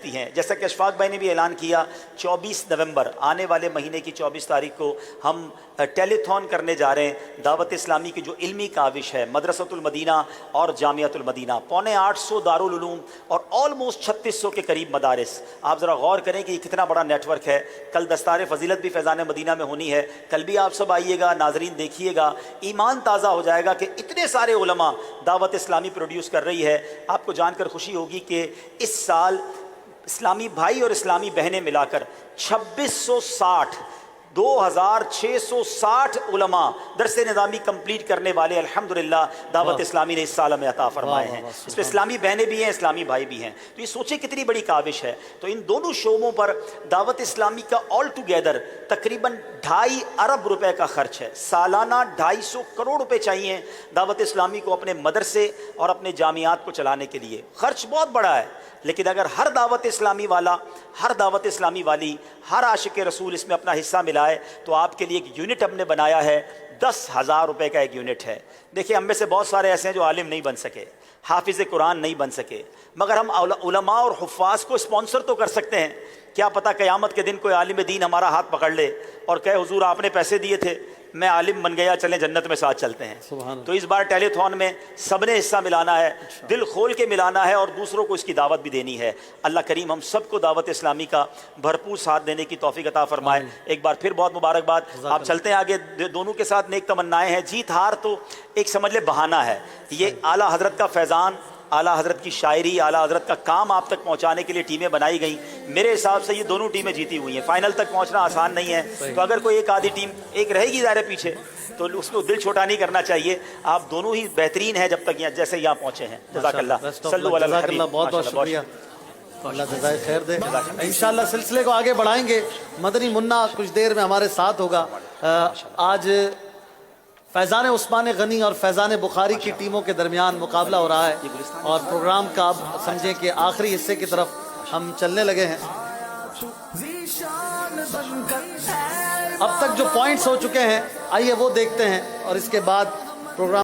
سکتی ہیں. جیسا کہ اشفاق بھائی نے بھی اعلان کیا 24 نومبر آنے والے مہینے کی 24 تاریخ کو ہم ٹیلی تھون کرنے جا رہے ہیں. دعوت اسلامی کی جو علمی کاوش ہے مدرسۃ المدینہ اور جامعۃ المدینہ، 850 دارالعلوم اور آلموسٹ 3600 کے قریب مدارس. آپ ذرا غور کریں کہ یہ کتنا بڑا نیٹ ورک ہے. کل دستار فضیلت بھی فیضان مدینہ میں ہونی ہے. کل بھی آپ سب آئیے گا، ناظرین دیکھیے گا، ایمان تازہ ہو جائے گا کہ اتنے سارے علماء دعوت اسلامی پروڈیوس کر رہی ہے. آپ کو جان کر خوشی ہوگی کہ اس سال اسلامی بھائی اور اسلامی بہنیں ملا کر 2660 علماء درس نظامی کمپلیٹ کرنے والے الحمدللہ دعوت اسلامی نے اس سال میں عطا فرمائے ہیں. اس پہ اسلامی بہنیں بھی ہیں، اسلامی بھائی بھی ہیں. تو یہ سوچیں کتنی بڑی کاوش ہے. تو ان دونوں شعبوں پر دعوت اسلامی کا آل ٹوگیدر تقریباً 2.5 ارب روپے کا خرچ ہے. سالانہ 250 کروڑ روپے چاہیے دعوت اسلامی کو اپنے مدرسے اور اپنے جامعات کو چلانے کے لیے. خرچ بہت بڑا ہے، لیکن اگر ہر دعوت اسلامی والا، ہر دعوت اسلامی والی، ہر عاشق رسول اس میں اپنا حصہ ملائے تو آپ کے لیے ایک یونٹ ہم نے بنایا ہے. 10,000 روپے کا ایک یونٹ ہے. دیکھیں ہم میں سے بہت سارے ایسے ہیں جو عالم نہیں بن سکے، حافظ قرآن نہیں بن سکے، مگر ہم علماء اور حفاظ کو اسپانسر تو کر سکتے ہیں. کیا پتہ قیامت کے دن کوئی عالم دین ہمارا ہاتھ پکڑ لے اور کہے حضور آپ نے پیسے دیے تھے، میں عالم بن گیا، چلیں جنت میں ساتھ چلتے ہیں. تو اس بار ٹیلی تھون میں سب نے حصہ ملانا ہے، دل کھول کے ملانا ہے اور دوسروں کو اس کی دعوت بھی دینی ہے. اللہ کریم ہم سب کو دعوت اسلامی کا بھرپور ساتھ دینے کی توفیق عطا فرمائے. ایک بار پھر بہت مبارکباد. آپ چلتے ہیں آگے. دونوں کے ساتھ نیک تمنائیں ہیں. جیت ہار تو ایک سمجھ لے بہانہ ہے. یہ اعلیٰ حضرت کا فیضان، اعلیٰ حضرت کی شاعری، اعلیٰ حضرت کا کام آپ تک پہنچانے کے لیے ٹیمیں بنائی گئیں. میرے حساب سے یہ دونوں ٹیمیں جیتی ہوئی ہیں. فائنل تک پہنچنا آسان نہیں ہے. تو اگر کوئی ایک آدھی ٹیم ایک رہے گی ظاہر پیچھے تو اس کو دل چھوٹا نہیں کرنا چاہیے. آپ دونوں ہی بہترین ہیں جب تک جیسے یہاں پہنچے ہیں. جزاک اللہ. صلو علی الحبیب. بہت بہت شکریہ. اللہ جزائے خیر دے. انشاءاللہ سلسلے کو آگے بڑھائیں گے. مدنی منا کچھ دیر میں ہمارے ساتھ ہوگا. آج فیضان عثمان غنی اور فیضان بخاری کی ٹیموں کے درمیان مقابلہ ہو رہا ہے اور پروگرام کا اب سمجھیں کہ آخری حصے کی طرف ہم چلنے لگے ہیں. اب تک جو پوائنٹس ہو چکے ہیں آئیے وہ دیکھتے ہیں اور اس کے بعد پروگرام